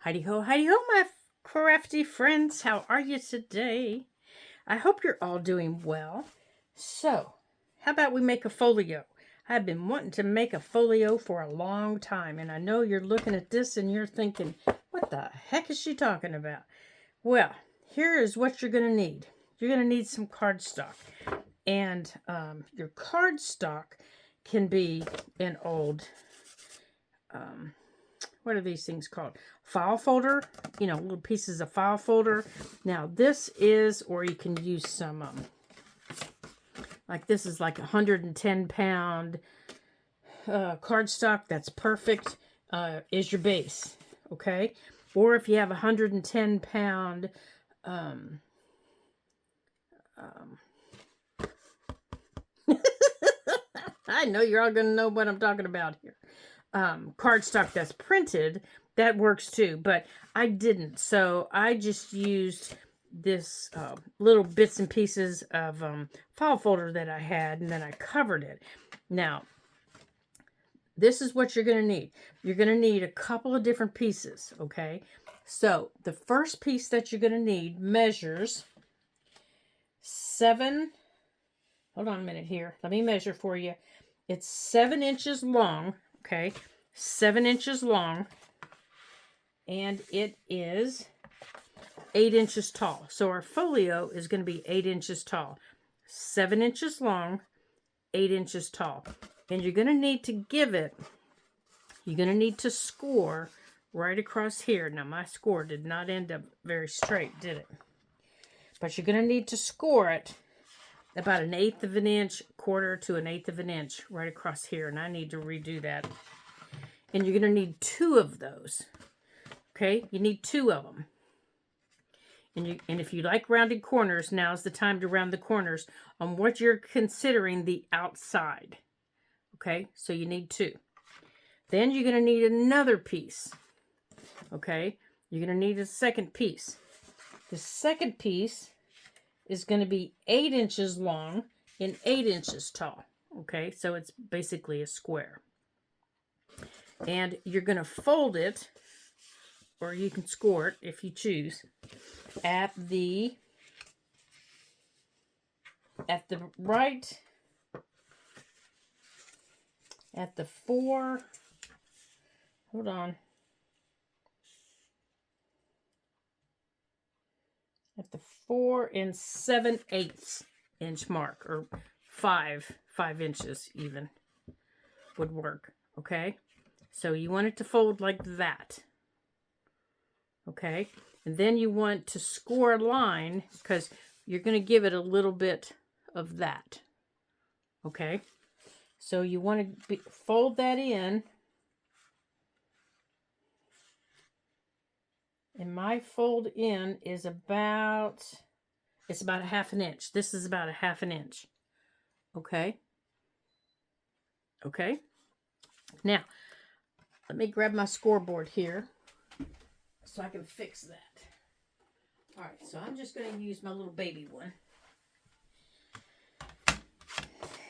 Heidi ho, my crafty friends. How are you today? I hope you're all doing well. So, how about we make a folio? I've been wanting to make a folio for a long time, and I know you're looking at this and you're thinking, what the heck is she talking about? Well, here is what you're going to need. You're going to need some cardstock, and your cardstock can be an old what are these things called? File folder, little pieces of file folder. Now this is, or you can use some, like this is like 110-pound cardstock. That's perfect, is your base, okay? Or if you have 110-pound, I know you're all going to know what I'm talking about here. Cardstock that's printed, that works too, but I didn't, so I just used this little bits and pieces of file folder that I had, and then I covered it. Now this is what you're going to need. You're going to need a couple of different pieces, okay? So the first piece that you're going to need measures 7, hold on a minute here, let me measure for you. It's 7 inches long. Okay, 7 inches long, and it is 8 inches tall. So our folio is going to be 8 inches tall, 7 inches long, 8 inches tall. And you're going to need to give it, you're going to need to score right across here. Now my score did not end up very straight, did it? But you're going to need to score it about 1/8 of an inch, 1/4 to 1/8 of an inch right across here, and I need to redo that. And you're going to need 2 of those. Okay, you need 2 of them. And if you like rounded corners, now's the time to round the corners on what you're considering the outside. Okay, so you need 2. Then you're going to need another piece. Okay, you're going to need a second piece. The second piece is going to be 8 inches long and 8 inches tall. Okay, so it's basically a square. And you're going to fold it, or you can score it if you choose, at the right, at the 4, hold on, at the 4 7/8 inch mark, or 5 inches even would work. Okay, so you want it to fold like that. Okay, and then you want to score a line, because you're going to give it a little bit of that. Okay, so you want to fold that in. And my fold in is about, it's about 1/2 an inch. This is about 1/2 an inch. Okay. Okay. Now, let me grab my scoreboard here so I can fix that. All right, so I'm just going to use my little baby one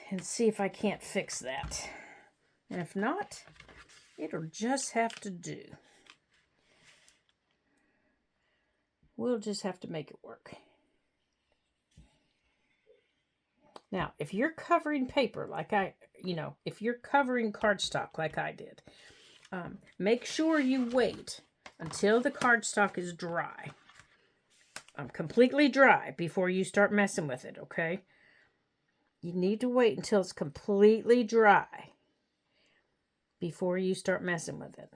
and see if I can't fix that. And if not, it'll just have to do. We'll just have to make it work. Now, if you're covering paper like if you're covering cardstock like I did, make sure you wait until the cardstock is dry. Completely dry before you start messing with it, okay? You need to wait until it's completely dry before you start messing with it.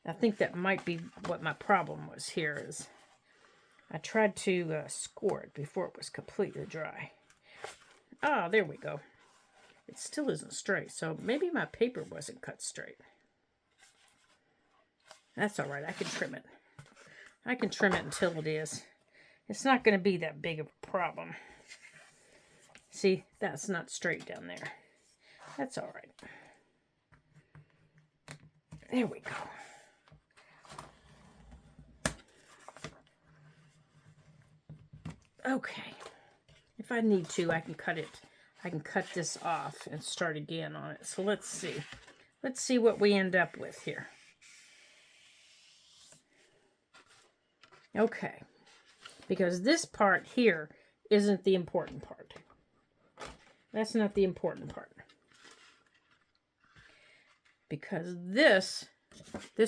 I think that might be what my problem was here, is I tried to score it before it was completely dry. Ah, there we go. It still isn't straight, so maybe my paper wasn't cut straight. That's all right. I can trim it. I can trim it until it is. It's not going to be that big of a problem. See, that's not straight down there. That's all right. There we go. Okay. If I need to, I can cut it. I can cut this off and start again on it. So let's see. Let's see what we end up with here. Okay. Because this part here isn't the important part. That's not the important part. Because this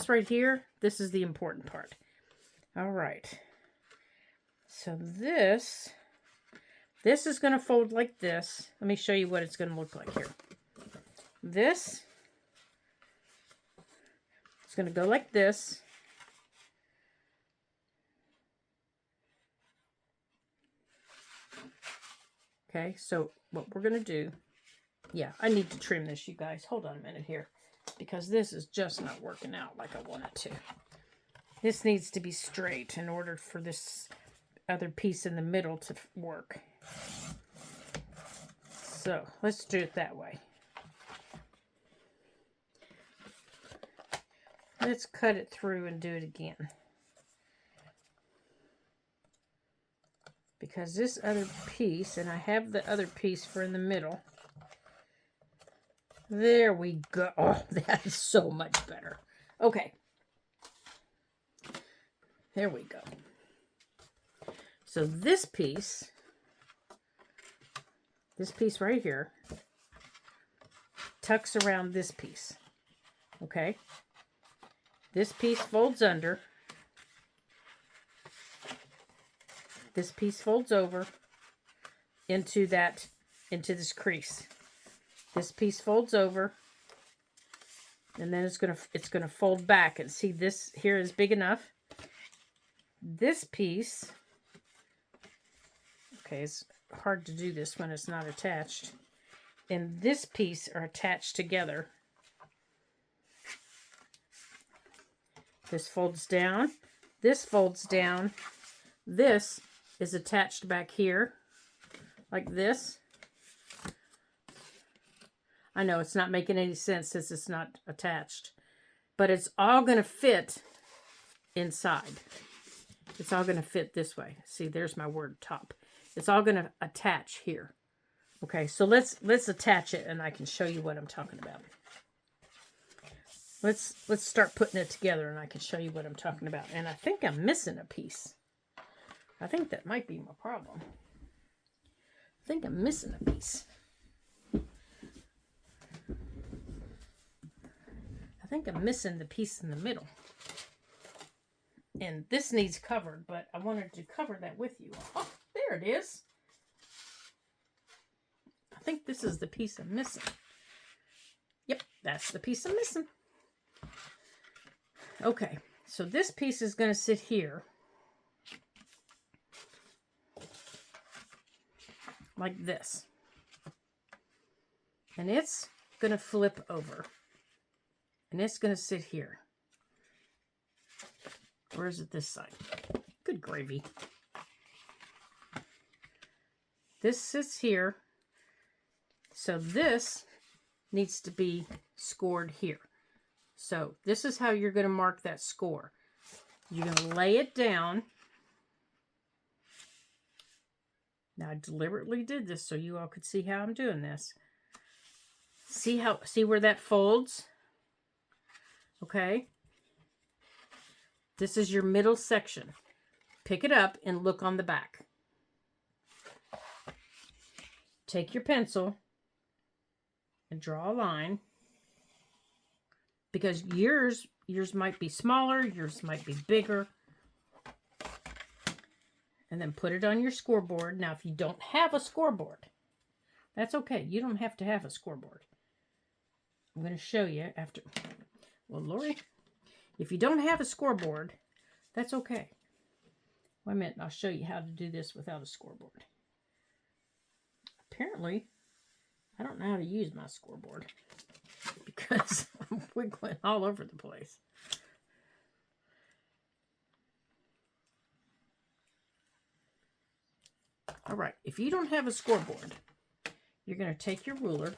right here, this is the important part. All right. So this is going to fold like this. Let me show you what it's going to look like here. This is going to go like this. Okay, so what we're going to do, yeah, I need to trim this, you guys. Hold on a minute here, because this is just not working out like I want it to. This needs to be straight in order for this other piece in the middle to work. So let's do it that way. Let's cut it through and do it again. Because this other piece, and I have the other piece for in the middle. There we go. Oh, that is so much better. Okay. There we go. So this piece right here, tucks around this piece. Okay? This piece folds under. This piece folds over into this crease. This piece folds over, and then it's gonna fold back. And see, this here is big enough. This piece, okay, it's hard to do this when it's not attached. And this piece are attached together. This folds down. This folds down. This is attached back here, like this. I know it's not making any sense since it's not attached, but it's all going to fit inside. It's all going to fit this way. See, there's my word top. It's all going to attach here. Okay, so let's attach it, and I can show you what I'm talking about. Let's start putting it together, and I can show you what I'm talking about. And I think I'm missing a piece. I think that might be my problem. I think I'm missing a piece. I think I'm missing the piece in the middle. And this needs covered, but I wanted to cover that with you. Oh, there it is. I think this is the piece I'm missing. Yep, that's the piece I'm missing. Okay, so this piece is going to sit here. Like this. And it's going to flip over. And it's going to sit here. Where is it this side? Good gravy. This sits here. So this needs to be scored here. So this is how you're going to mark that score. You're going to lay it down. Now I deliberately did this so you all could see how I'm doing this. See where that folds? Okay. This is your middle section. Pick it up and look on the back. Take your pencil and draw a line. Because yours might be smaller, yours might be bigger. And then put it on your scoreboard. Now, if you don't have a scoreboard, that's okay. You don't have to have a scoreboard. I'm going to show you after. Well, Lori, if you don't have a scoreboard, that's okay. Wait a minute. I'll show you how to do this without a scoreboard. Apparently, I don't know how to use my scoreboard because I'm wiggling all over the place. All right, if you don't have a scoreboard, you're going to take your ruler.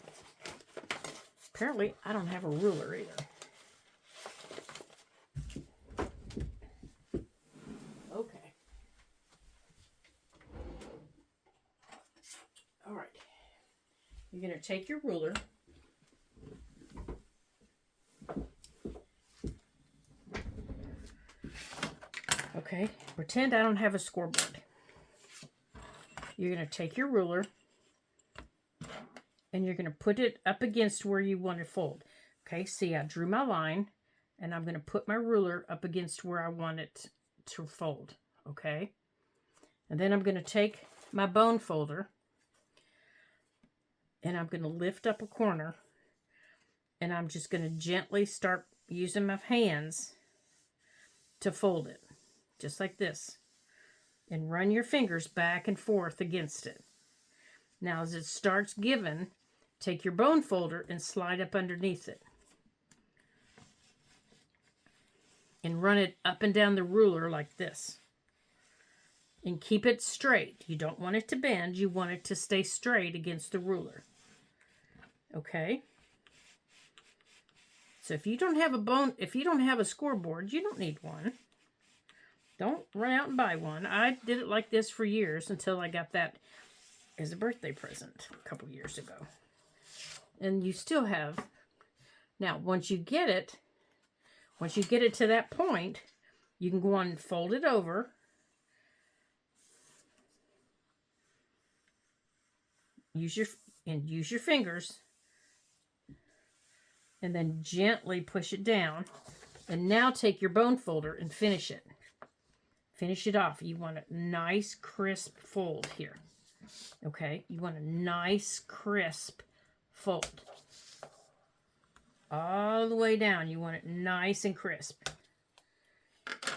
Apparently, I don't have a ruler either. Okay. All right. You're going to take your ruler. Okay, pretend I don't have a scoreboard. You're going to take your ruler and you're going to put it up against where you want to fold. Okay, see, I drew my line and I'm going to put my ruler up against where I want it to fold. Okay, and then I'm going to take my bone folder and I'm going to lift up a corner and I'm just going to gently start using my hands to fold it, just like this, and run your fingers back and forth against it. Now as it starts giving, take your bone folder and slide up underneath it and run it up and down the ruler like this, and keep it straight. You don't want it to bend, you want it to stay straight against the ruler. Okay, so if you don't have a scoreboard, you don't need one. Don't run out and buy one. I did it like this for years until I got that as a birthday present a couple years ago. And you still have. Now, once you get it to that point, you can go on and fold it over. Use your fingers. And then gently push it down. And now take your bone folder and finish it. Finish it off. You want a nice crisp fold here. Okay, you want a nice crisp fold. All the way down, you want it nice and crisp.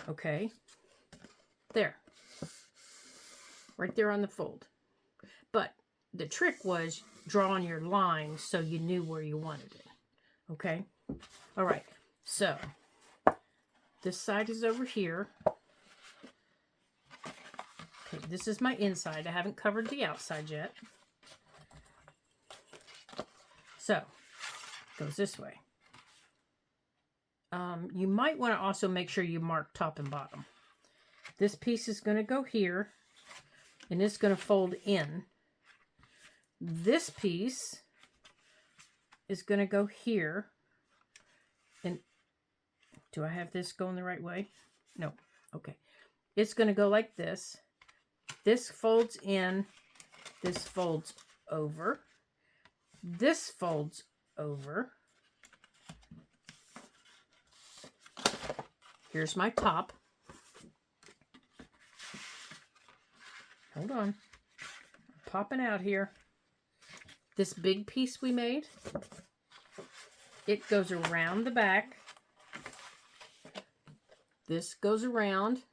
Okay, there. Right there on the fold. But the trick was drawing your line so you knew where you wanted it. Okay, all right, so this side is over here. Okay, this is my inside. I haven't covered the outside yet. So, it goes this way. You might want to also make sure you mark top and bottom. This piece is going to go here, and it's going to fold in. This piece is going to go here. And do I have this going the right way? No. Okay. It's going to go like this. This folds in. This folds over. This folds over. Here's my top. Hold on. I'm popping out here. This big piece we made, it goes around the back. This goes around.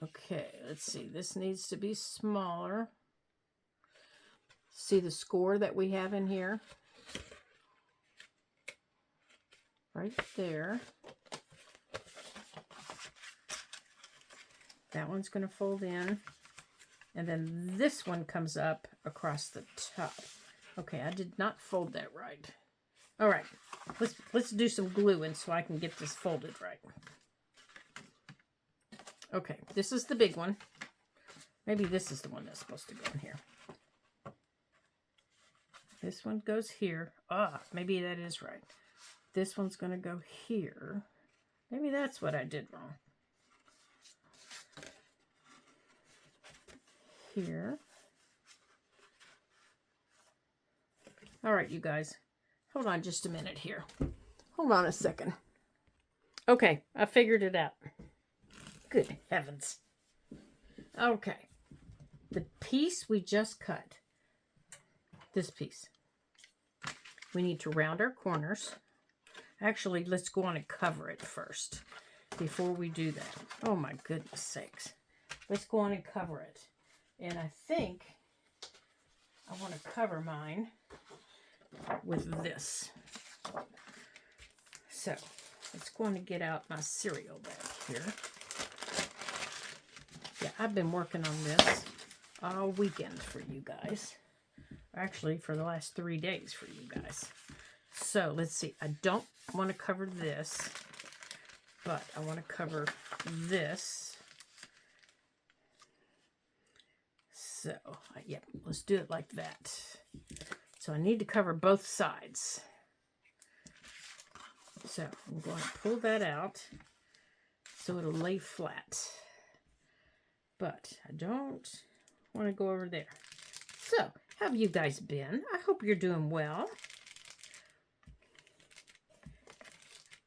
Okay, let's see. This needs to be smaller. See the score that we have in here? Right there. That one's going to fold in. And then this one comes up across the top. Okay, I did not fold that right. All right, let's do some gluing so I can get this folded right. Okay, this is the big one. Maybe this is the one that's supposed to go in here. This one goes here. Ah, maybe that is right. This one's going to go here. Maybe that's what I did wrong. Here. All right, you guys. Hold on just a minute here. Hold on a second. Okay, I figured it out. Good heavens. Okay. The piece we just cut, this piece, we need to round our corners. Actually, let's go on and cover it first before we do that. Oh my goodness sakes. Let's go on and cover it. And I think I want to cover mine with this. So, let's go on and get out my cereal bag here. Yeah, I've been working on this all weekend for you guys. Actually, for the last 3 days for you guys. So, let's see. I don't want to cover this, but I want to cover this. So, yeah, let's do it like that. So, I need to cover both sides. So I'm going to pull that out so it'll lay flat. But I don't want to go over there. So, how have you guys been? I hope you're doing well.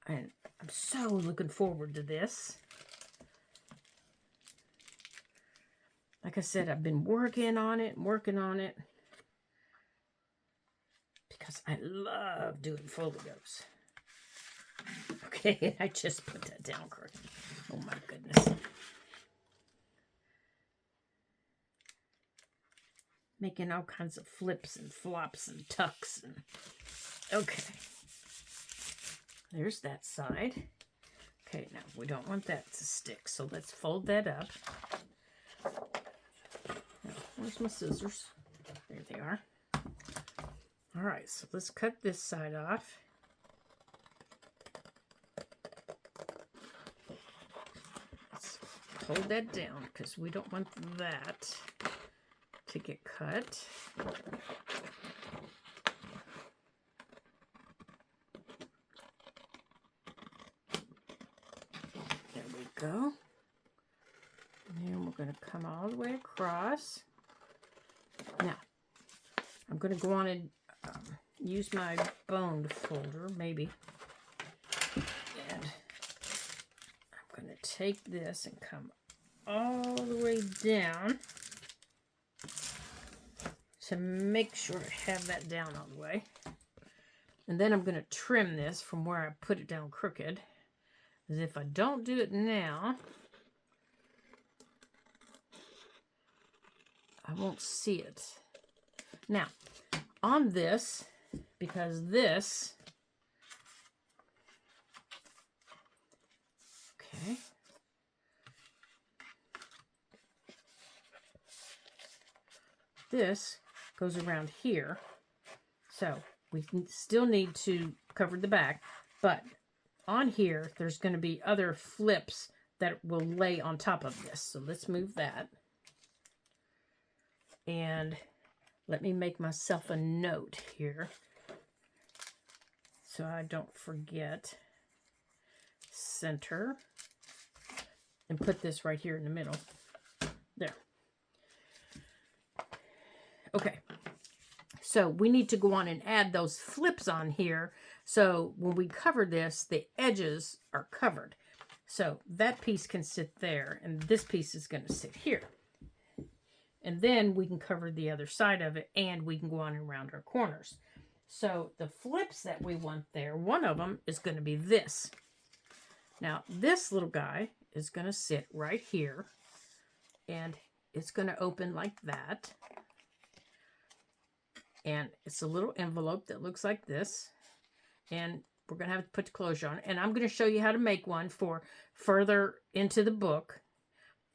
And I'm so looking forward to this. Like I said, I've been working on it, because I love doing folios. Okay, I just put that down correctly. Oh my goodness. Making all kinds of flips and flops and tucks. And okay. There's that side. Okay, now we don't want that to stick, so let's fold that up. Now, where's my scissors? There they are. All right, so let's cut this side off. Let's hold that down because we don't want that to get cut. There we go. And we're going to come all the way across. Now, I'm going to go on and use my boned folder, maybe. And I'm going to take this and come all the way down to make sure I have that down all the way. And then I'm going to trim this from where I put it down crooked. Because if I don't do it now, I won't see it. Now, on this, because this, okay, this goes around here, so we still need to cover the back, but on here, there's going to be other flips that will lay on top of this. So let's move that. And let me make myself a note here so I don't forget. Center. And put this right here in the middle. There. Okay. So we need to go on and add those flips on here. So when we cover this, the edges are covered. So that piece can sit there, and this piece is going to sit here. And then we can cover the other side of it, and we can go on around our corners. So the flips that we want there, one of them is going to be this. Now, this little guy is going to sit right here, and it's going to open like that. And it's a little envelope that looks like this. And we're going to have to put the closure on it. And I'm going to show you how to make one for further into the book.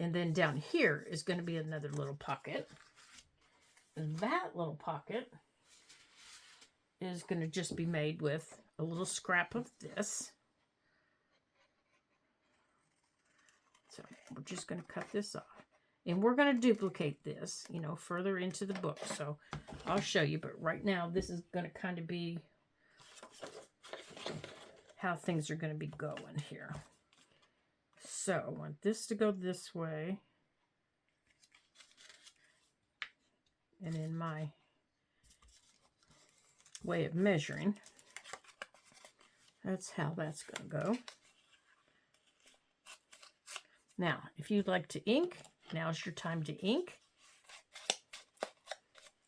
And then down here is going to be another little pocket. And that little pocket is going to just be made with a little scrap of this. So we're just going to cut this off. And we're going to duplicate this, you know, further into the book. So I'll show you. But right now, this is going to kind of be how things are going to be going here. So I want this to go this way. And in my way of measuring, that's how that's going to go. Now, if you'd like to ink, now's your time to ink.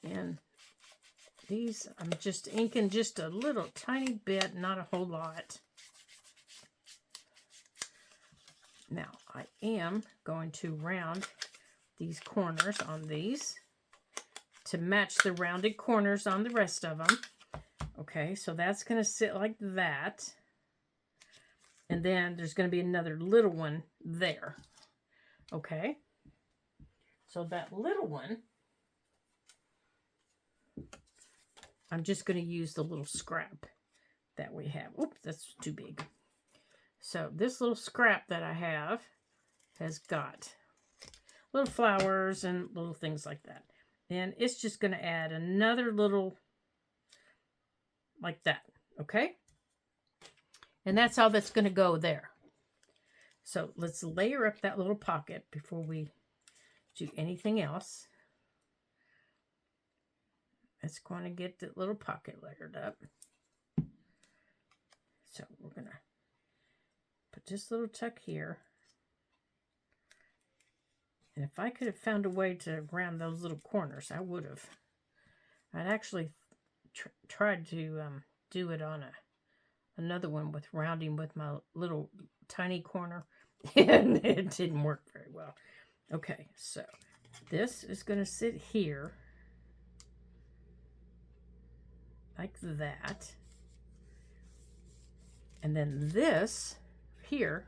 And these, I'm just inking just a little tiny bit, not a whole lot. Now, I am going to round these corners on these to match the rounded corners on the rest of them. Okay, so that's going to sit like that. And then there's going to be another little one there. Okay. So that little one, I'm just going to use the little scrap that we have. Oops, that's too big. So this little scrap that I have has got little flowers and little things like that. And it's just going to add another little like that. Okay. And that's all that's going to go there. So let's layer up that little pocket before we do anything else. It's going to get the little pocket layered up. So we're going to put this little tuck here. And if I could have found a way to round those little corners, I would have. I'd actually tried to do it on another one with rounding with my little tiny corner. And it didn't work very well. Okay, so this is going to sit here like that. And then this here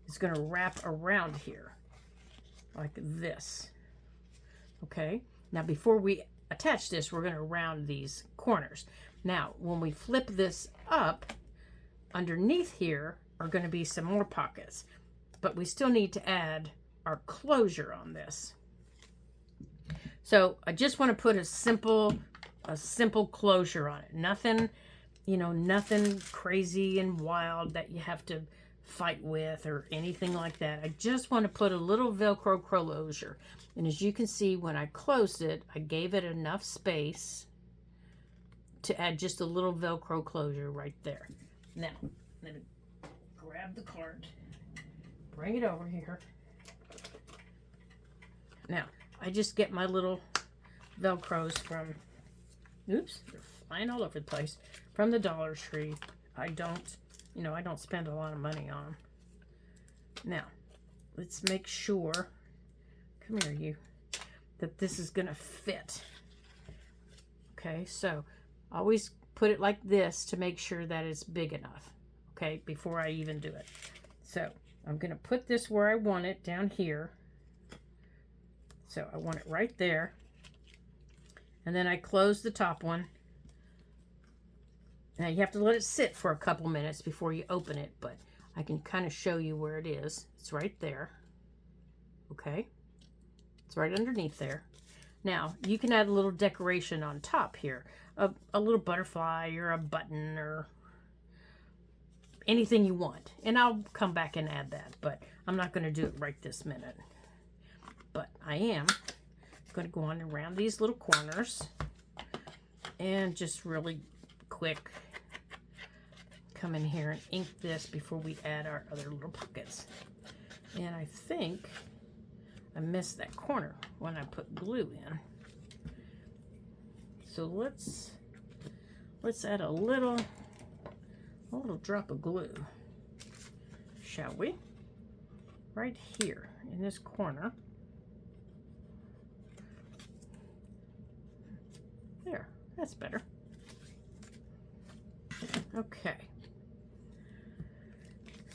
is going to wrap around here like this. Okay, now before we attach this, we're going to round these corners. Now, when we flip this up, underneath here are going to be some more pockets, but we still need to add our closure on this. So I just want to put a simple closure on it. Nothing, nothing crazy and wild that you have to fight with or anything like that. I just want to put a little Velcro closure. And as you can see, when I closed it, I gave it enough space to add just a little Velcro closure right there. Now, I'm going to grab the card, bring it over here. Now, I just get my little Velcros from, oops, they're flying all over the place, from the Dollar Tree. I don't spend a lot of money on them. Now, let's make sure, come here you, that this is going to fit. Okay, so always put it like this to make sure that it's big enough, okay, before I even do it. So I'm going to put this where I want it, down here. So I want it right there. And then I close the top one. Now you have to let it sit for a couple minutes before you open it, but I can kind of show you where it is. It's right there. Okay. It's right underneath there. Now you can add a little decoration on top here. A little butterfly or a button or anything you want. And I'll come back and add that, but I'm not going to do it right this minute. But I am going to go on around these little corners and just really quick come in here and ink this before we add our other little pockets. And I think I missed that corner when I put glue in. So let's add a little drop of glue, shall we? Right here in this corner. There, that's better. Okay.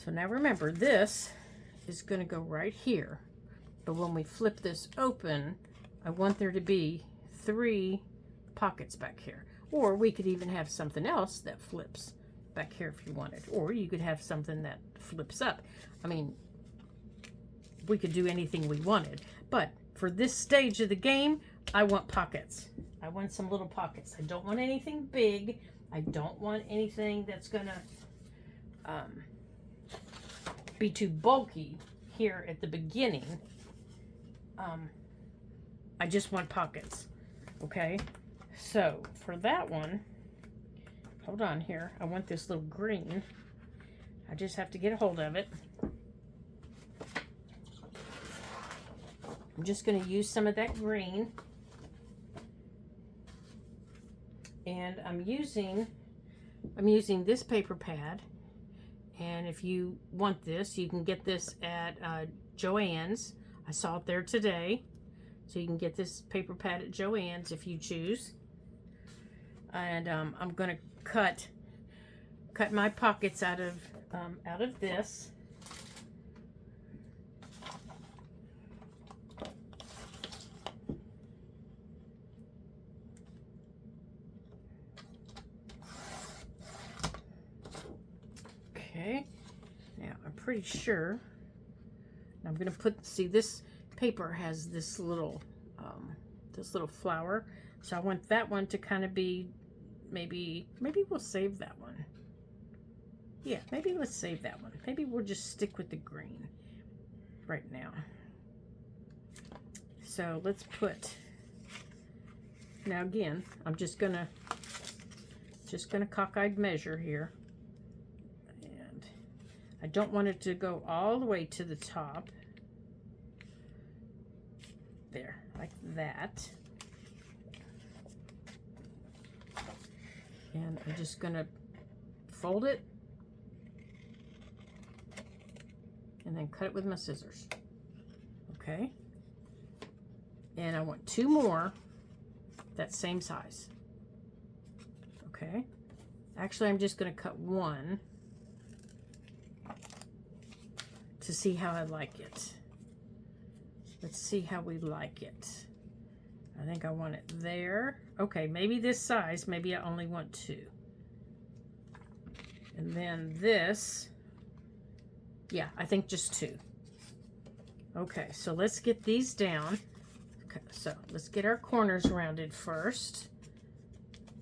So now remember, this is going to go right here. But when we flip this open, I want there to be 3 pockets back here. Or we could even have something else that flips back here if you wanted. Or you could have something that flips up. I mean, we could do anything we wanted. But for this stage of the game, I want pockets. I want some little pockets. I don't want anything big. I don't want anything that's going to be too bulky here at the beginning. I just want pockets. Okay? So, for that one, hold on here. I want this little green. I just have to get a hold of it. I'm just going to use some of that green. And I'm using this paper pad. And if you want this, you can get this at Joann's. I saw it there today. So you can get this paper pad at Joann's if you choose. And I'm going to cut my pockets out of this. Okay, now I'm pretty sure I'm going to see this paper has this little flower, so I want that one to kind of be, maybe we'll save that one. Yeah, maybe let's save that one. Maybe we'll just stick with the green right now. So let's put, now again, I'm just gonna cockeyed measure here. And I don't want it to go all the way to the top. There, like that. And I'm just gonna fold it and then cut it with my scissors. Okay. And I want 2 more that same size. Okay. Actually, I'm just going to cut 1 to see how I like it. Let's see how we like it. I think I want it there. Okay, maybe this size. Maybe I only want 2. And then this. Yeah, I think just 2. Okay, so let's get these down. Okay, so let's get our corners rounded first.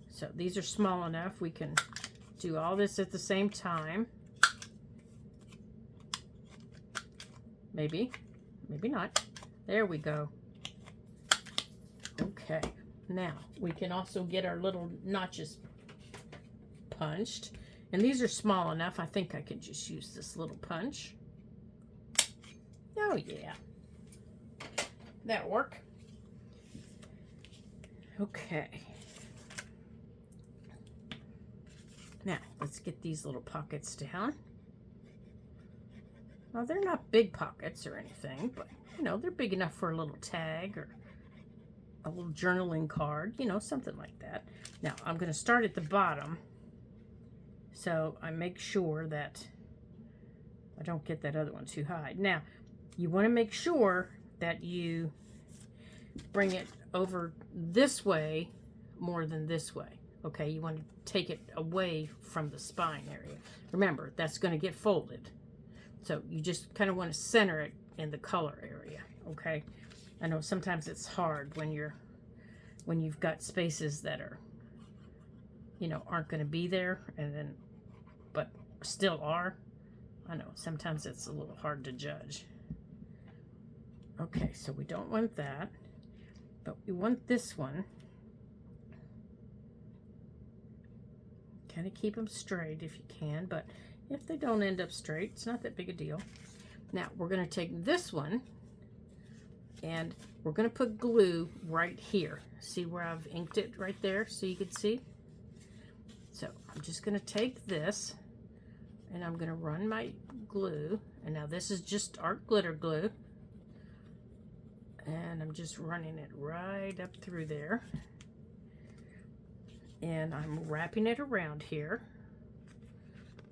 So these are small enough. We can do all this at the same time. Maybe, maybe not. There we go. Okay, now we can also get our little notches punched. And these are small enough. I think I can just use this little punch. Oh, yeah. That'll work. Okay. Now, let's get these little pockets down. Well, they're not big pockets or anything, but, you know, they're big enough for a little tag or a little journaling card, you know, something like that. Now, I'm going to start at the bottom. So I make sure that I don't get that other one too high. Now, you want to make sure that you bring it over this way more than this way. Okay, you want to take it away from the spine area. Remember, that's going to get folded. So you just kind of want to center it in the color area. Okay, I know sometimes it's hard when you've got spaces that are, you know, aren't going to be there, and then but still are. I know sometimes it's a little hard to judge. Okay, so we don't want that, but we want this one. Kind of keep them straight if you can, but if they don't end up straight, it's not that big a deal. Now we're going to take this one and we're going to put glue right here. See where I've inked it right there so you can see? So I'm just going to take this and I'm going to run my glue. And now this is just art glitter glue. And I'm just running it right up through there. And I'm wrapping it around here.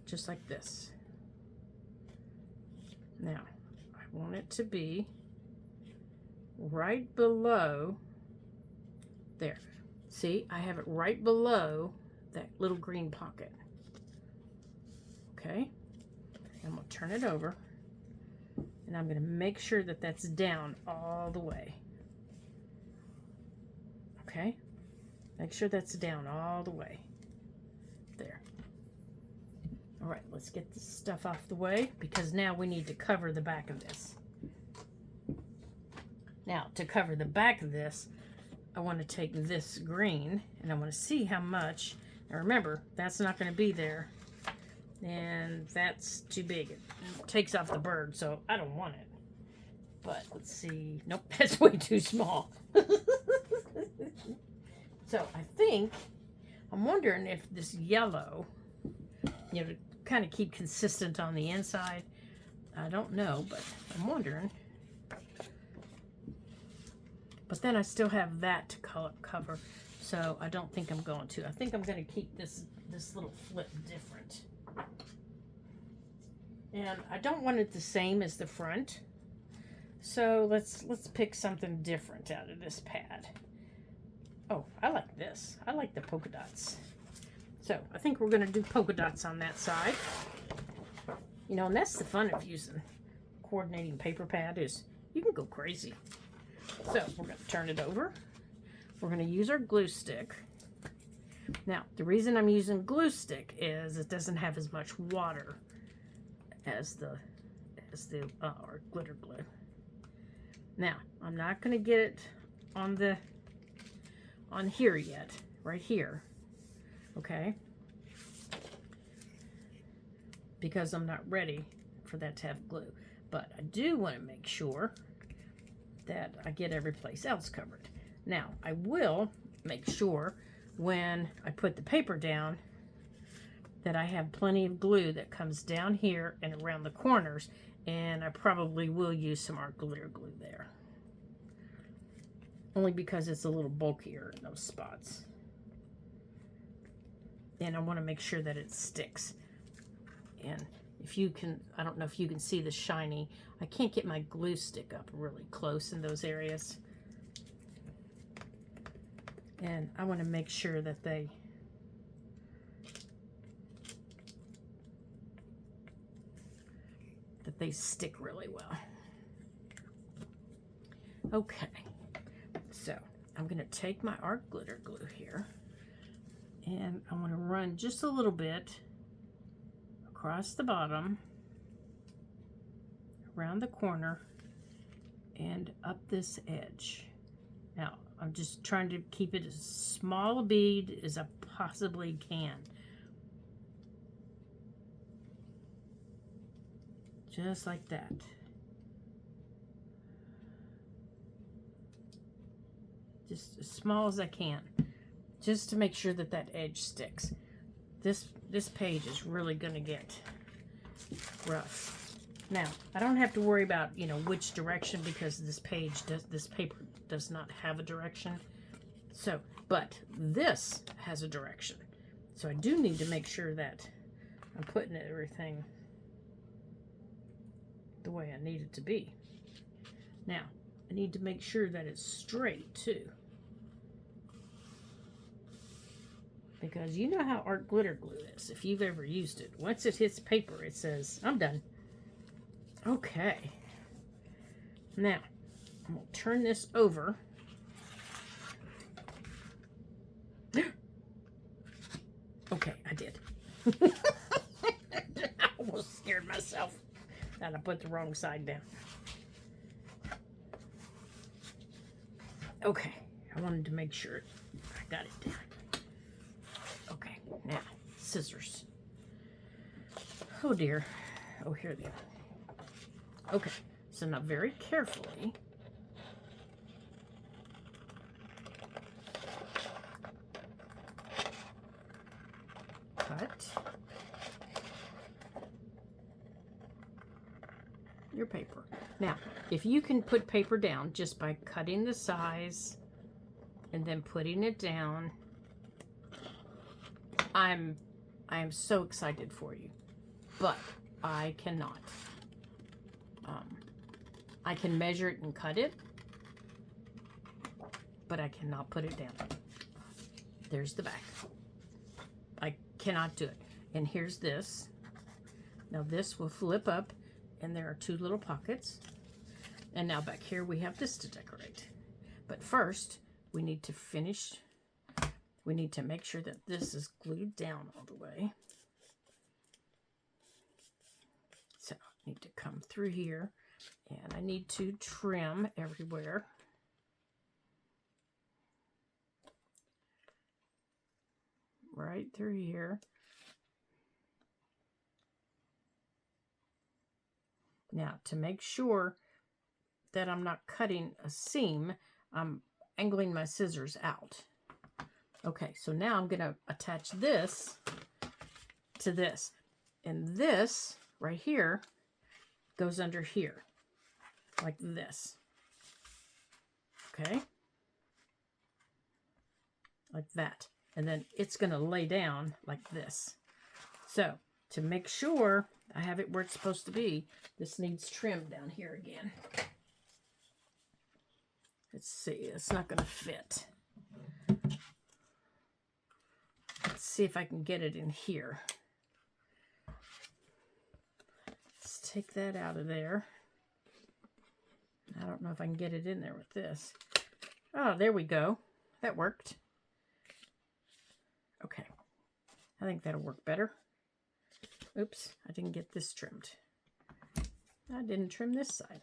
Just like this. Now, I want it to be right below there. See, I have it right below that little green pocket. Okay, I'm going to turn it over and I'm going to make sure that that's down all the way. Okay, make sure that's down all the way. There. All right, let's get this stuff off the way because now we need to cover the back of this. Now, to cover the back of this, I want to take this green and I want to see how much. Now remember, that's not going to be there. And that's too big. It takes off the bird, so I don't want it. But let's see. Nope, that's way too small. So I think, I'm wondering if this yellow, you know, to kind of keep consistent on the inside. I don't know, but I'm wondering. But then I still have that to cover, so I don't think I'm going to. I think I'm going to keep this little flip different. And I don't want it the same as the front. So let's pick something different out of this pad. Oh, I like this. I like the polka dots. So I think we're going to do polka dots on that side. You know, and that's the fun of using coordinating paper pad is you can go crazy. So we're going to turn it over. We're going to use our glue stick. Now, the reason I'm using glue stick is it doesn't have as much water as the or glitter glue. Now, I'm not going to get it on here yet, right here, okay? Because I'm not ready for that to have glue. But I do want to make sure that I get every place else covered. Now, I will make sure when I put the paper down that I have plenty of glue that comes down here and around the corners, and I probably will use some art glitter glue there. Only because it's a little bulkier in those spots. And I want to make sure that it sticks. And if you can, I don't know if you can see the shiny, I can't get my glue stick up really close in those areas. And I want to make sure that they stick really well. Okay, so I'm going to take my art glitter glue here, and I want to run just a little bit across the bottom, around the corner, and up this edge. Now, I'm just trying to keep it as small a bead as I possibly can. Just like that. Just as small as I can, just to make sure that that edge sticks. This page is really going to get rough. Now, I don't have to worry about, you know, which direction, because this paper does not have a direction. So, but this has a direction. So I do need to make sure that I'm putting everything the way I need it to be. Now, I need to make sure that it's straight too. Because you know how art glitter glue is, if you've ever used it. Once it hits paper, it says, I'm done. Okay. Now, I'm going to turn this over. Okay, I did. I almost scared myself that I put the wrong side down. Okay, I wanted to make sure I got it down. Okay, now, scissors. Oh dear. Oh, here they are. Okay, so now very carefully, cut your paper. Now, if you can put paper down just by cutting the size and then putting it down, I am so excited for you, but I cannot. I can measure it and cut it, but I cannot put it down. There's the back. I cannot do it. And here's this. Now this will flip up, and there are two little pockets. And now back here we have this to decorate. But first, we need to finish. We need to make sure that this is glued down all the way. So I need to come through here, and I need to trim everywhere. Right through here. Now, to make sure that I'm not cutting a seam, I'm angling my scissors out. Okay, so now I'm going to attach this to this. And this right here goes under here, like this. Okay? Like that. And then it's going to lay down like this. So, to make sure I have it where it's supposed to be, this needs trim down here again. Let's see, it's not going to fit. Let's see if I can get it in here. Let's take that out of there. I don't know if I can get it in there with this. Oh, there we go. That worked. Okay, I think that'll work better. Oops, I didn't get this trimmed. I didn't trim this side.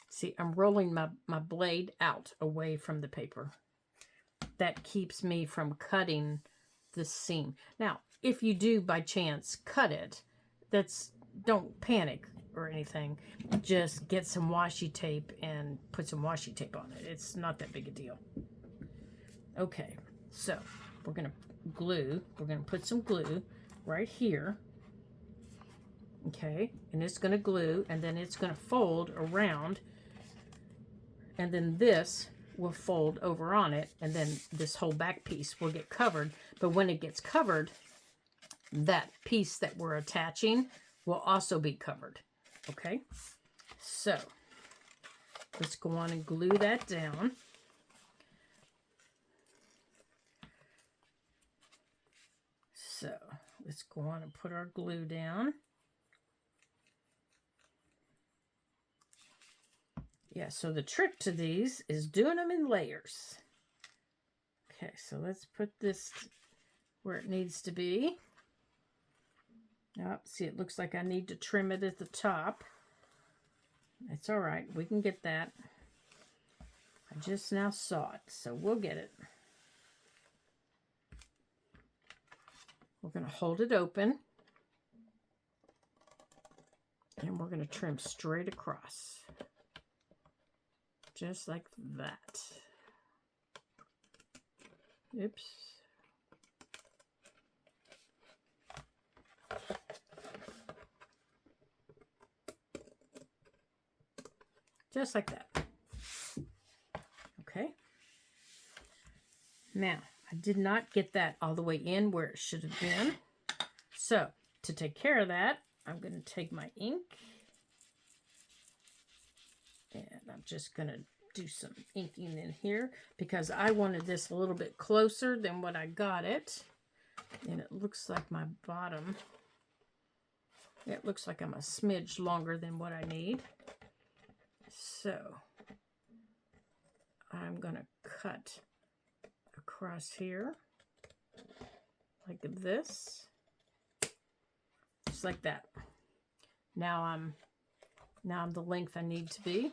See, I'm rolling my blade out away from the paper. That keeps me from cutting the seam. Now, if you do by chance cut it, don't panic or anything. Just get some washi tape and put some washi tape on it. It's not that big a deal. Okay, so we're going to put some glue right here. Okay, and it's going to glue, and then it's going to fold around, and then this will fold over on it, and then this whole back piece will get covered. But when it gets covered, that piece that we're attaching will also be covered. Okay, so let's go on and glue that down. So let's go on and put our glue down. Yeah, so the trick to these is doing them in layers. Okay, so let's put this where it needs to be. Oh, see, it looks like I need to trim it at the top. It's all right. We can get that. I just now saw it, so we'll get it. We're going to hold it open. And we're going to trim straight across. Just like that. Oops. Just like that. Okay. Now, I did not get that all the way in where it should have been. So, to take care of that, I'm going to take my ink. And I'm just going to do some inking in here because I wanted this a little bit closer than what I got it. And it looks like my bottom, it looks like I'm a smidge longer than what I need. So I'm going to cut across here like this, just like that. Now I'm the length I need to be.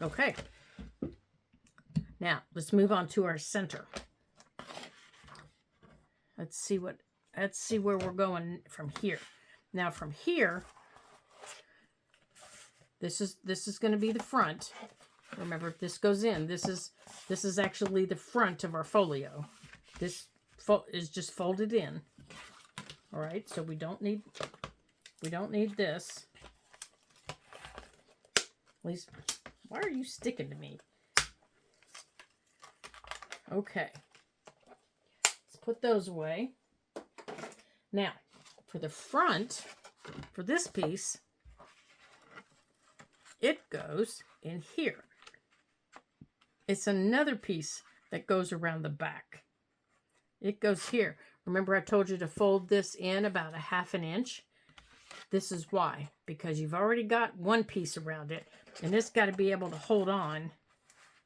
Okay. Now let's move on to our center. Let's see where we're going from here. Now from here, this is going to be the front. Remember, if this goes in, this is actually the front of our folio. This is just folded in. All right, so we don't need this. At least, why are you sticking to me? Okay. Let's put those away. Now, for the front, for this piece, it goes in here. It's another piece that goes around the back. It goes here. Remember I told you to fold this in about 1/2 inch? This is why. Because you've already got one piece around it. And it's got to be able to hold on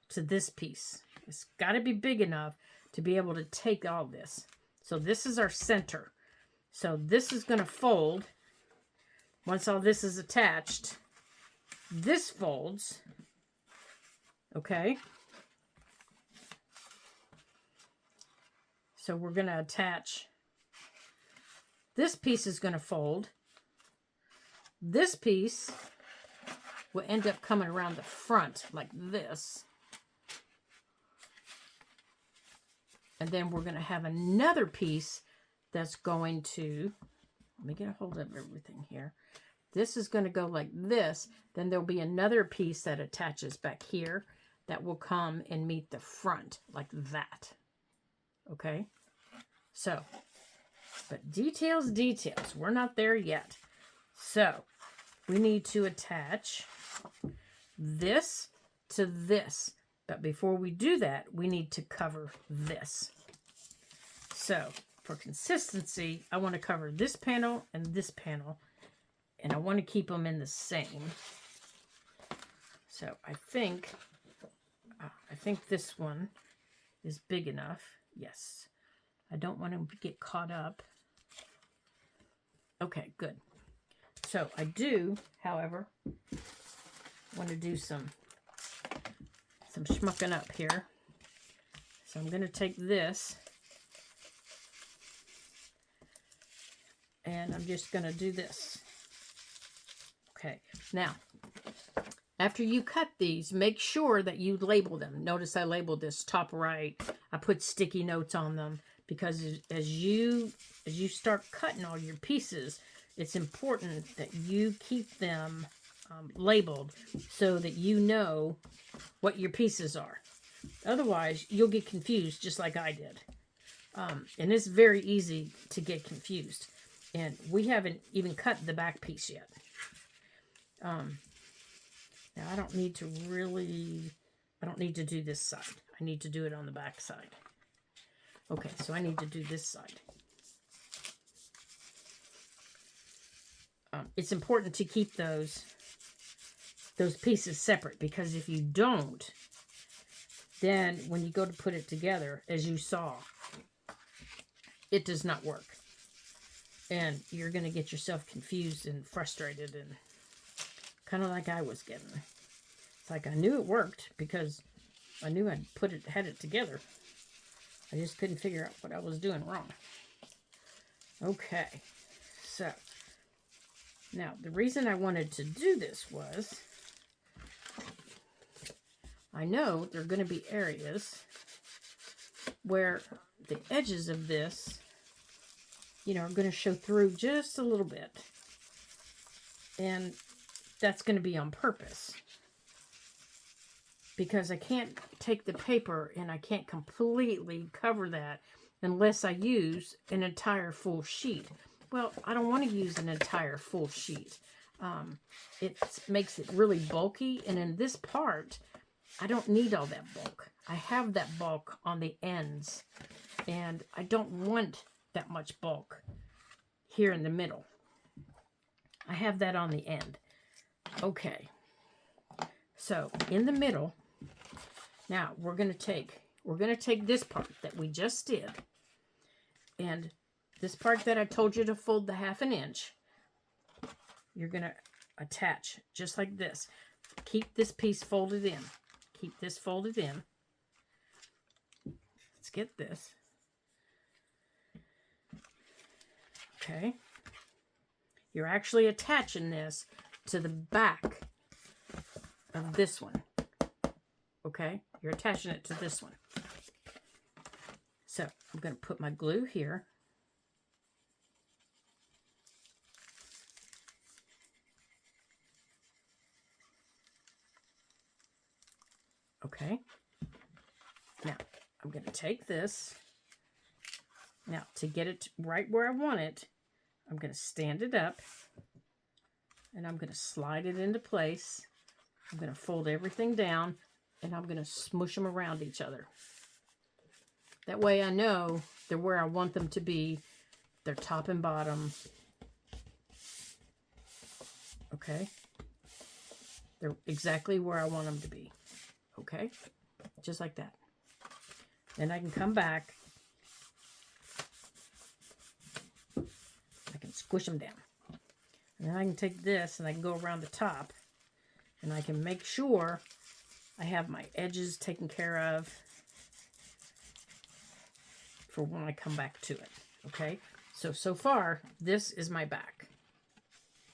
to this piece. It's got to be big enough to be able to take all this. So this is our center. So this is going to fold. Once all this is attached, this folds. Okay. So we're going to attach. This piece is going to fold. This piece will end up coming around the front like this. And then we're going to have another piece that's going to, let me get a hold of everything here. This is going to go like this. Then there'll be another piece that attaches back here that will come and meet the front like that. Okay? So, but details. We're not there yet. So, we need to attach this to this. But before we do that, we need to cover this. So for consistency, I want to cover this panel and this panel, and I want to keep them in the same. So I think this one is big enough. Yes. I don't want them to get caught up. Okay, good. So I do, however, want to do some schmucking up here. So I'm going to take this and I'm just going to do this. Okay, now after you cut these, make sure that you label them. Notice I labeled this top right. I put sticky notes on them because as you start cutting all your pieces, it's important that you keep them labeled so that you know what your pieces are. Otherwise, you'll get confused just like I did. And it's very easy to get confused. And we haven't even cut the back piece yet. Now, I don't need to do this side. I need to do it on the back side. Okay, so I need to do this side. It's important to keep those pieces separate, because if you don't, then when you go to put it together, as you saw, it does not work. And you're going to get yourself confused and frustrated, and kind of like I was getting. It's like I knew it worked because I knew I'd had it together. I just couldn't figure out what I was doing wrong. Okay, so now the reason I wanted to do this was I know there are going to be areas where the edges of this, are going to show through just a little bit. And that's going to be on purpose. Because I can't take the paper and I can't completely cover that unless I use an entire full sheet. Well, I don't want to use an entire full sheet. It makes it really bulky. And in this part, I don't need all that bulk. I have that bulk on the ends. And I don't want that much bulk here in the middle. I have that on the end. Okay. So in the middle, now we're going to take this part that we just did, and this part that I told you to fold the 1/2 inch, you're going to attach just like this. Keep this piece folded in. Keep this folded in. Let's get this. Okay. You're actually attaching this to the back of this one. Okay? You're attaching it to this one. So, I'm going to put my glue here. Okay? Now, I'm going to take this. Now, to get it right where I want it, I'm going to stand it up. And I'm going to slide it into place. I'm going to fold everything down. And I'm going to smush them around each other. That way I know they're where I want them to be. They're top and bottom. Okay? They're exactly where I want them to be. Okay? Just like that. Then I can come back. I can squish them down. And then I can take this and I can go around the top. And I can make sure I have my edges taken care of for when I come back to it. Okay? So far, this is my back.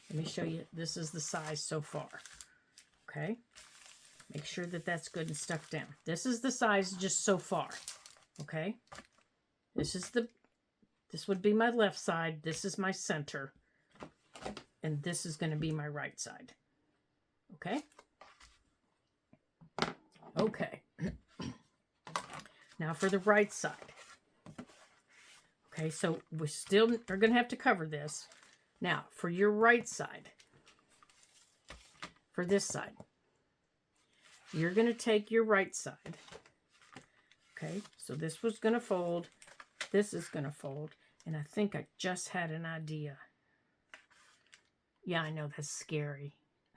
Let me show you. This is the size so far. Okay? Make sure that that's good and stuck down. This is the size just so far. Okay? This would be my left side. This is my center. And this is going to be my right side. Okay? Okay. Now for the right side. Okay, so we still are going to have to cover this. Now, for your right side, for this side, you're going to take your right side. Okay, so this was going to fold This is going to fold. And I think I just had an idea. Yeah, I know, that's scary.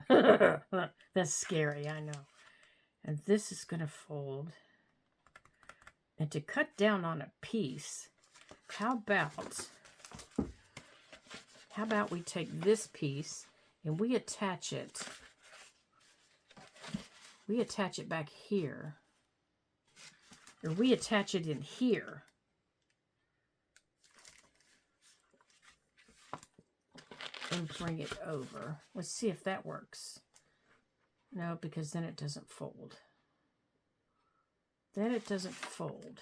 That's scary, I know. And this is going to fold. And to cut down on a piece, how about we take this piece and we attach it. We attach it back here. Or we attach it in here. And bring it over. Let's see if that works. No, because then it doesn't fold. Then it doesn't fold.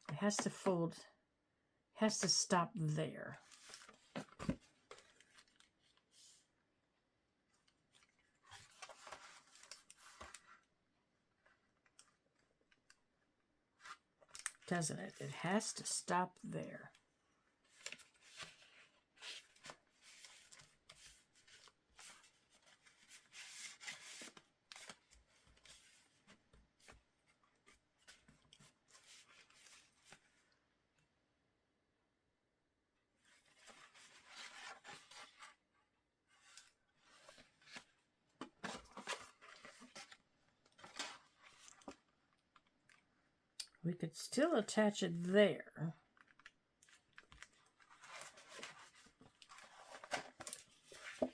It has to fold. It has to stop there. Doesn't it? It has to stop there. We could still attach it there.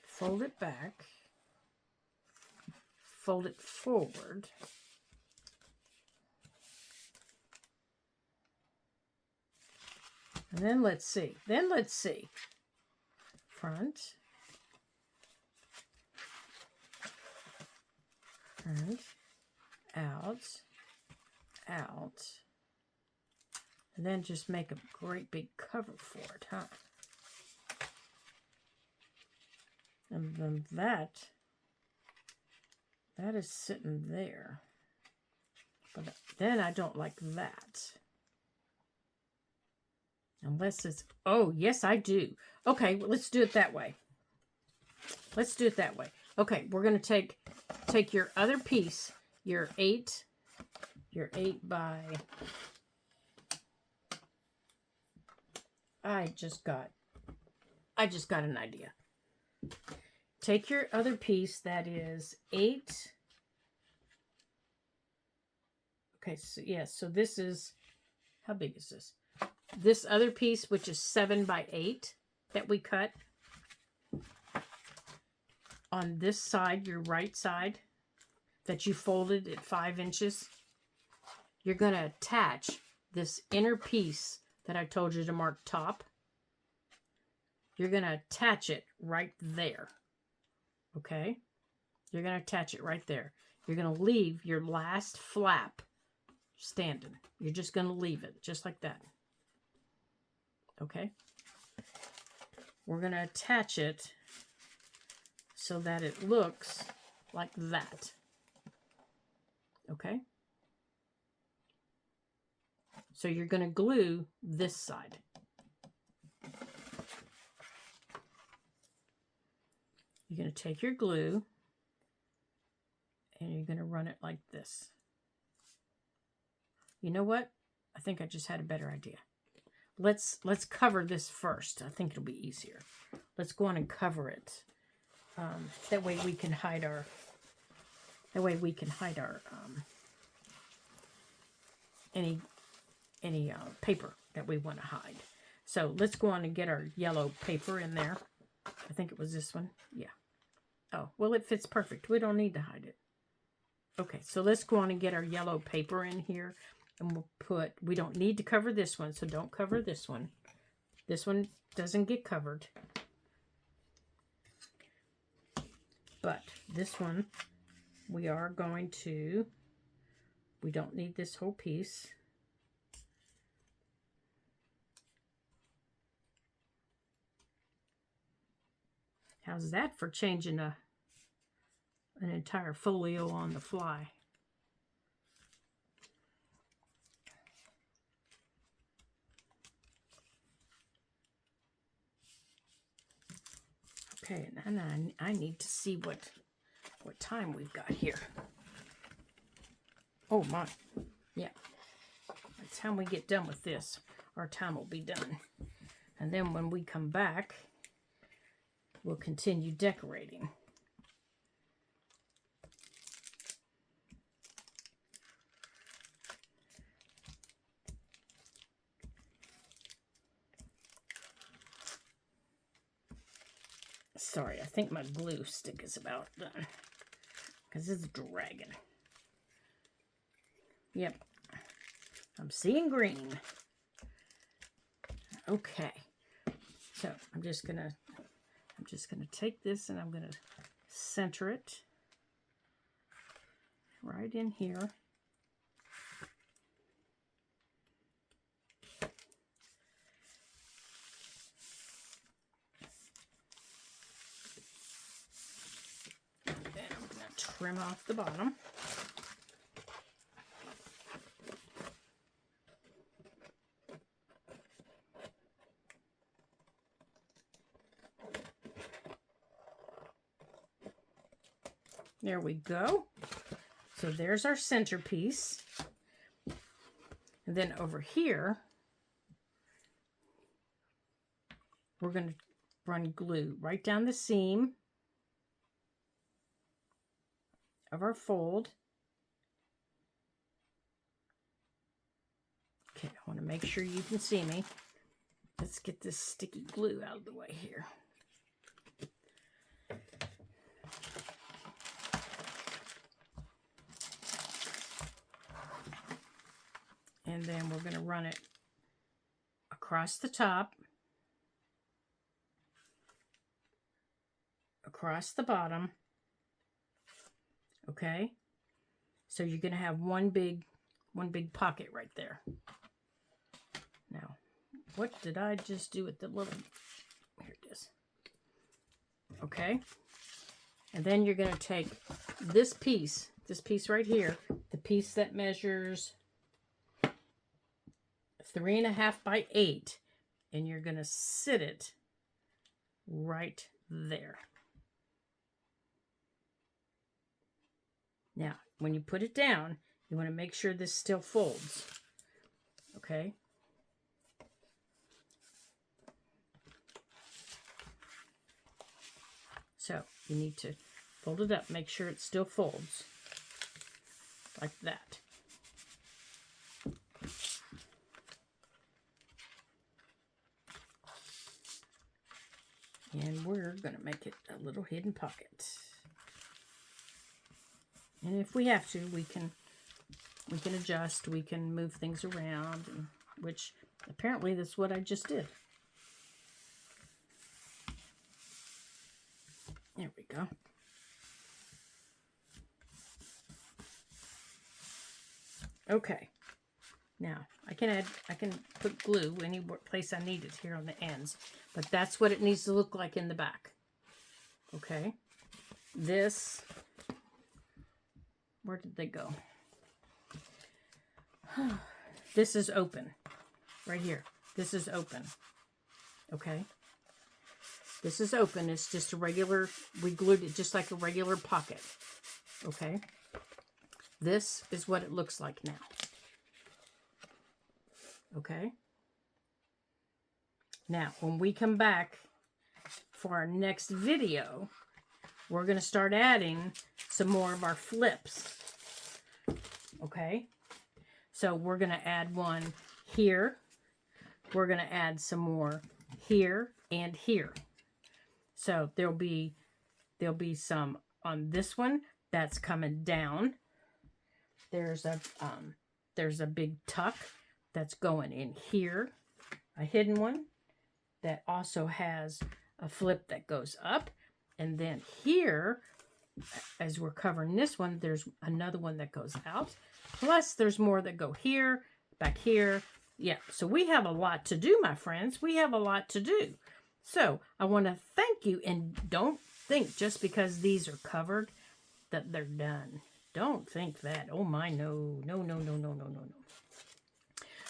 Fold it back. Fold it forward. And then let's see. Front. Front. Out. Out. And then just make a great big cover for it, huh? And then that is sitting there. But then I don't like that. Unless it's, oh, yes, I do. Okay, well, let's do it that way. Let's do it that way. Okay, we're going to take your other piece, your 8 by, I just got an idea. Take your other piece that is 8. Okay, so yeah, so this is, how big is this? This other piece, which is 7 by 8 that we cut. On this side, your right side, that you folded at 5 inches, you're going to attach this inner piece that I told you to mark top. You're going to attach it right there. Okay? You're going to attach it right there. You're going to leave your last flap standing. You're just going to leave it just like that. Okay? We're going to attach it so that it looks like that. Okay? So you're going to glue this side. You're going to take your glue and you're going to run it like this. You know what? I think I just had a better idea. Let's cover this first. I think it'll be easier. Let's go on and cover it. That way we can hide our. Any paper that we want to hide. So let's go on and get our yellow paper in there. I think it was this one. Yeah. Oh, well, it fits perfect. We don't need to hide it. Okay, so let's go on and get our yellow paper in here. And we'll put, we don't need to cover this one, so don't cover this one. This one doesn't get covered. But this one, we are going to, we don't need this whole piece. How's that for changing an entire folio on the fly? Okay, and I need to see what time we've got here. Oh my, yeah. By the time we get done with this, our time will be done. And then when we come back, we'll continue decorating. Sorry, I think my glue stick is about done. Because it's dragging. Yep. I'm seeing green. Okay. So I'm just gonna take this and I'm gonna center it right in here. Trim off the bottom. There we go. So there's our centerpiece. And then over here, we're going to run glue right down the seam of our fold. Okay, I want to make sure you can see me. Let's get this sticky glue out of the way here. And then we're going to run it across the top, across the bottom. Okay, so you're going to have one big pocket right there. Now, what did I just do with the little, here it is. Okay, and then you're going to take this piece right here, the piece that measures 3.5 by 8, and you're going to sit it right there. Now, when you put it down, you want to make sure this still folds. Okay? So, you need to fold it up, make sure it still folds. Like that. And we're going to make it a little hidden pocket. And if we have to, we can adjust, we can move things around, and, which apparently that's what I just did. There we go. Okay. Now, I can put glue any place I need it here on the ends, but that's what it needs to look like in the back. Okay. This, where did they go? This is open. Right here. This is open. Okay. This is open. It's just a regular, we glued it just like a regular pocket. Okay. This is what it looks like now. Okay. Now, when we come back for our next video, we're going to start adding some more of our flips. Okay. So we're going to add one here. We're going to add some more here and here. So there'll be some on this one that's coming down. There's a big tuck that's going in here, a hidden one that also has a flip that goes up, and then here, as we're covering this one, there's another one that goes out. Plus, there's more that go here, back here. Yeah, so we have a lot to do, my friends. We have a lot to do. So I want to thank you, and don't think just because these are covered that they're done. Don't think that. Oh my, no. No, no, no, no, no, no, no.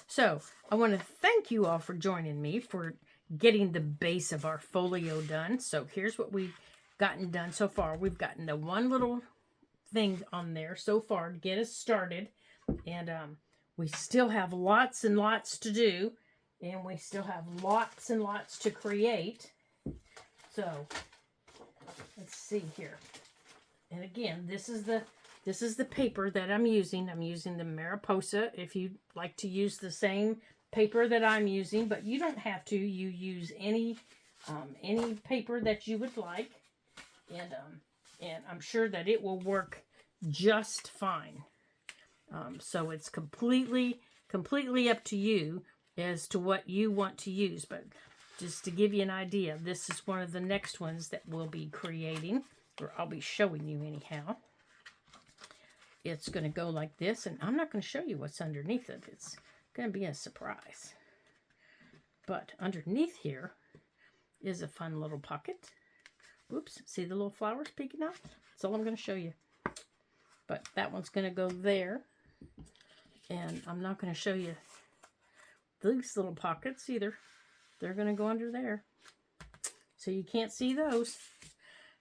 So I want to thank you all for joining me for getting the base of our folio done. So here's what we've gotten done so far. We've gotten the one little thing on there so far to get us started. And we still have lots and lots to do, and we still have lots and lots to create. So let's see here. And again, this is the paper that I'm using. I'm using the Mariposa. If you like to use the same paper that I'm using, but you don't have to. You use any paper that you would like, and I'm sure that it will work just fine. So it's completely up to you as to what you want to use. But just to give you an idea, this is one of the next ones that we'll be creating, or I'll be showing you anyhow. It's going to go like this, and I'm not going to show you what's underneath it. It's going to be a surprise. But underneath here is a fun little pocket. Oops, see the little flowers peeking out? That's all I'm going to show you. But that one's going to go there. And I'm not going to show you these little pockets either. They're going to go under there. So you can't see those.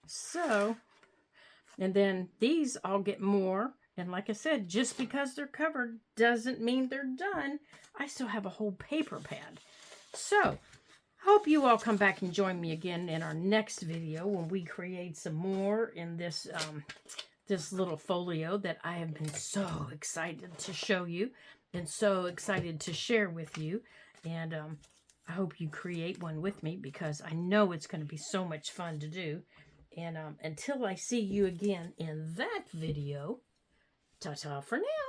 So, and then these I'll get more. And like I said, just because they're covered doesn't mean they're done. I still have a whole paper pad. So, I hope you all come back and join me again in our next video when we create some more in this this little folio that I have been so excited to show you and so excited to share with you. And I hope you create one with me, because I know it's going to be so much fun to do. And until I see you again in that video, ta-ta for now.